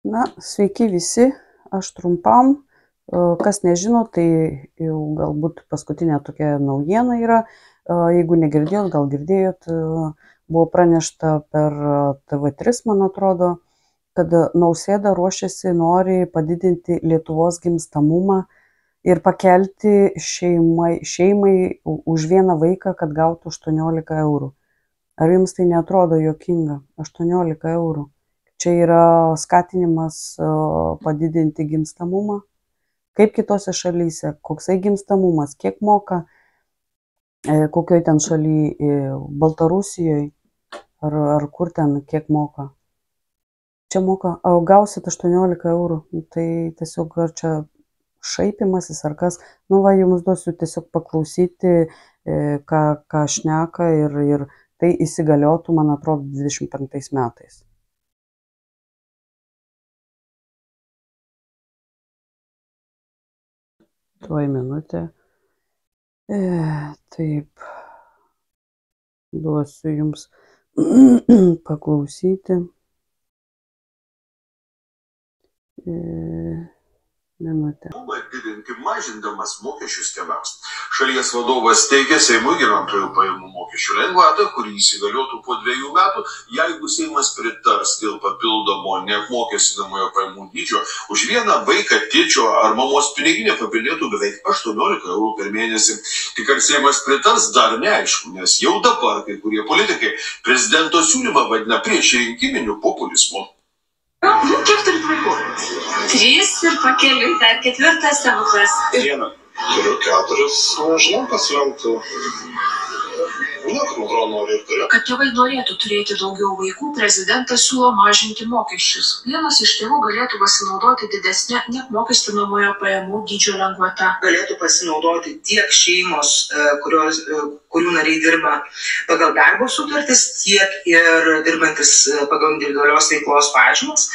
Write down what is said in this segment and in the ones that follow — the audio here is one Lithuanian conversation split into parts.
Na, sveiki visi, aš trumpam. Kas nežino, tai jau galbūt paskutinė tokia naujiena yra. Jeigu negirdėjot, gal girdėjot, buvo pranešta per TV3, man atrodo, kad Nausėda ruošiasi, nori padidinti Lietuvos gimstamumą ir pakelti šeimai už vieną vaiką, kad gautų 18 eurų. Ar jums tai neatrodo juokinga? 18 eurų. Čia yra skatinimas padidinti gimstamumą. Kaip kitose šalyse, koksai gimstamumas, kiek moka, kokioj ten šaly, Baltarusijoje ar kur ten, kiek moka. Čia moka, gausit 18 eurų, tai tiesiog ar čia šaipimasis ar kas. Nu va, jums duosiu tiesiog paklausyti, ką šneka ir tai įsigaliotų, man atrodo, 25 metais. Tuoj minutę. Taip. Duosiu jums paklausyti. Minutę. Didinti mažindamas mokesčius tėvams. Šalies vadovas teigia Seimui gyventojų pajamų mokesčių lengvatą, kuri įsigaliotų po 2 metų, jeigu Seimas pritars dėl papildomo neapmokestinamojo pajamų dydžio, už vieną vaiką tėčio ar mamos piniginė papildėtų beveik 18 eurų per mėnesį. Tik ar Seimas pritars, dar neaišku, nes jau dabar kai kurie politikai prezidento siūlymą vadina priešrinkiminiu populizmu. Kiek turit vaikų? 3 ir pakeliui dar 4 stebuklas. Vieną. Turiu 4, nežinau, kas lemtų. Niekam atrodo nori ir turiu. Kad tėvai norėtų turėti daugiau vaikų, prezidentas siūlo mažinti mokesčius. Vienas iš tėvų galėtų pasinaudoti didesnę neapmokestinamojo pajamų dydžio lengvata. Galėtų pasinaudoti tiek šeimos, kurių nariai dirba pagal darbo sutartis, tiek ir dirbantis pagal individualios veiklos pažymas.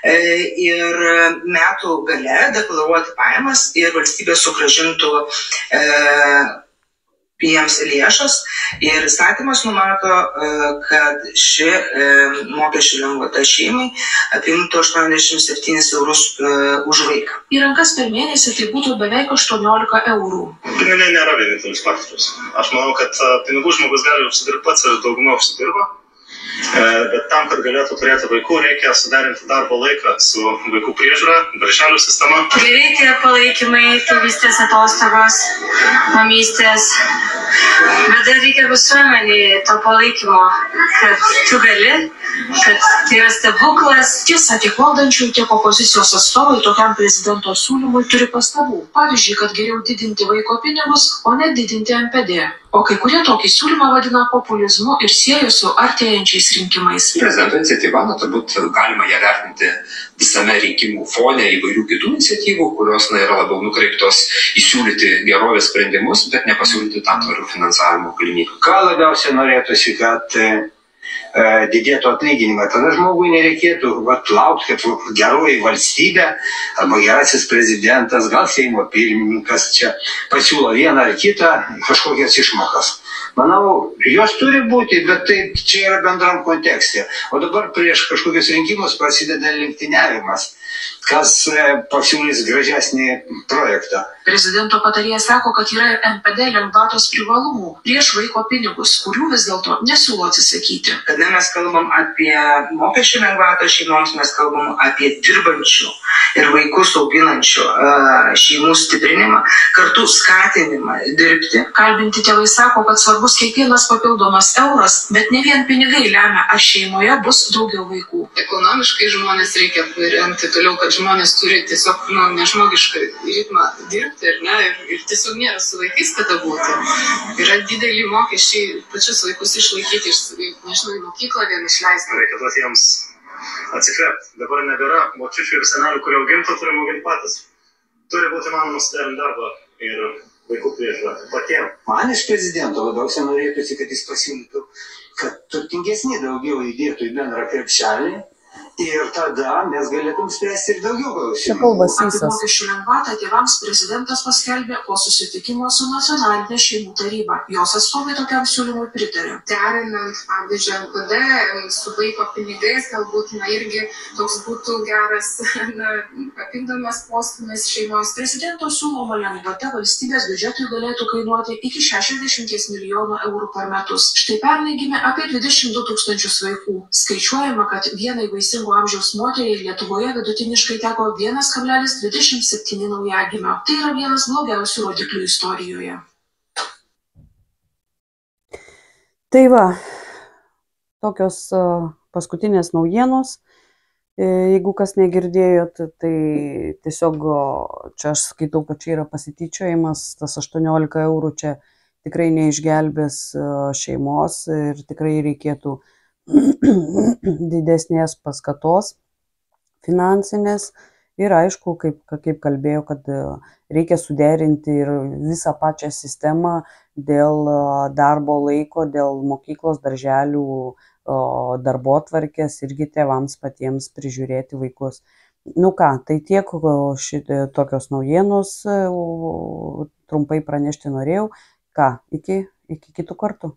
Ir metų gale deklaruoti pajamas ir valstybė sugrąžintų jiems lėšas. Ir įstatymas numato, kad ši mokesčių lengvata šeimai apimtų 87 eurus už vaiką. Į rankas per mėnesį tai būtų beveik 18 eurų. Pinigai nėra vienintelis faktorius. Aš manau, kad pinigų žmogus gali užsidirbti pats ir dauguma užsidirba. Bet tam, kad galėtų turėti vaikų, reikia sudarinti darbo laiką su vaikų priežiūra, darželių sistema. Reikia palaikymai, tėvystės atostogos, mamystės. Bet dar reikia visuomeniai to palaikymo, kad tu gali, kad tai yra stebuklas. Tiesa, tiek valdančiųjų, tiek opozicijos atstovai tokiam prezidento siūlymui turi pastabų. Pavyzdžiui, kad geriau didinti vaiko pinigus, o ne didinti NPD. O kai kurie tokį siūlymą vadina populizmu ir sieja su artėjančiais rinkimais. Prezidento iniciatyva, turbūt galima ją vertinti visame rinkimų fone įvairių kitų iniciatyvų, kurios yra labiau nukreiptos įsiūlyti gerovės sprendimus, bet nepasiūlyti tam tvarių finansavimo galimybių. Ką labiausiai norėtųsi, kad didėtų atlyginimą. Tada žmogui nereikėtų laukti, kad geroji valstybė arba gerasis prezidentas, gal Seimo pirmininkas čia pasiūlo vieną ar kitą kažkokias išmokas. Manau, jos turi būti, bet tai čia yra bendram kontekste. O dabar prieš kažkokius rinkimus prasideda lenktyniavimas, kas pasiūlys gražesnį projektą. Prezidento patarėjas sako, kad yra ir NPD lengvatos privalumų prieš vaiko pinigus, kurių vis dėlto nesiūlo atsisakyti. Kada mes kalbam apie mokesčių lengvatą šeimoms, mes kalbam apie dirbančių ir vaikus auginančių šeimų stiprinimą, kartu skatinimą dirbti. Kalbinti tėvai sako, kad svarbus kiekvienas papildomas euras, bet ne vien pinigai lemia, ar šeimoje bus daugiau vaikų. Ekonomiškai žmonės reikia remti toliau, kad žmonės turi tiesiog nežmogišką ritmą dirbti, ir tiesiog nėra su vaikais kada būti. Yra dideli mokesčiai pačius vaikus išlaikyti, nežinau, į mokyklą vien išleisti. Reikia duoti jiems atsikvėpti. Dabar nebėra močiučių ir senelių, kurie augintų, turim auginti patys. Turi būti manoma suderinti darbą ir vaikų priežiūrą patiems. Man iš prezidento labiausiai norėtųsi, kad jis pasiūlytų, kad turtingesni daugiau įdėtų į bendrą krepšelį, Ir tada mes galėtum spręsti ir daugiau Čia klausimų. kalba Apie Sysas. mokesčių lengvatą tėvams prezidentas paskelbė po susitikimo su nacionalinė šeimų taryba. Jos atstovai tokiam siūlymui pritarė. Derinant, pavyzdžiui, NPD su vaiko pinigais, galbūt, irgi toks būtų geras, papildomas postūmis šeimos. Prezidento siūloma lengvata valstybės biudžetui galėtų kainuoti iki 60 milijonų eurų per metus. Štai pernai gimė apie 22 tūkstančius vaikų. Skaičiuojama, kad vienai vaisingo amžiaus moteriai Lietuvoje vidutiniškai teko 1,27 naujagimio. Tai yra vienas blogiausių rodiklių istorijoje. Tai va, tokios paskutinės naujienos. Jeigu kas negirdėjot, tai tiesiog čia aš skaitau, kad čia yra pasityčiojimas, tas 18 eurų čia tikrai neišgelbės šeimos ir tikrai reikėtų didesnės paskatos finansinės. Ir aišku, kaip kalbėjau, kad reikia suderinti ir visą pačią sistemą dėl darbo laiko, dėl mokyklos, darželių, darbotvarkės irgi tėvams patiems prižiūrėti vaikus. Nu ką, tai tiek tokios naujienos, trumpai pranešti norėjau. Ką, iki kitų kartų.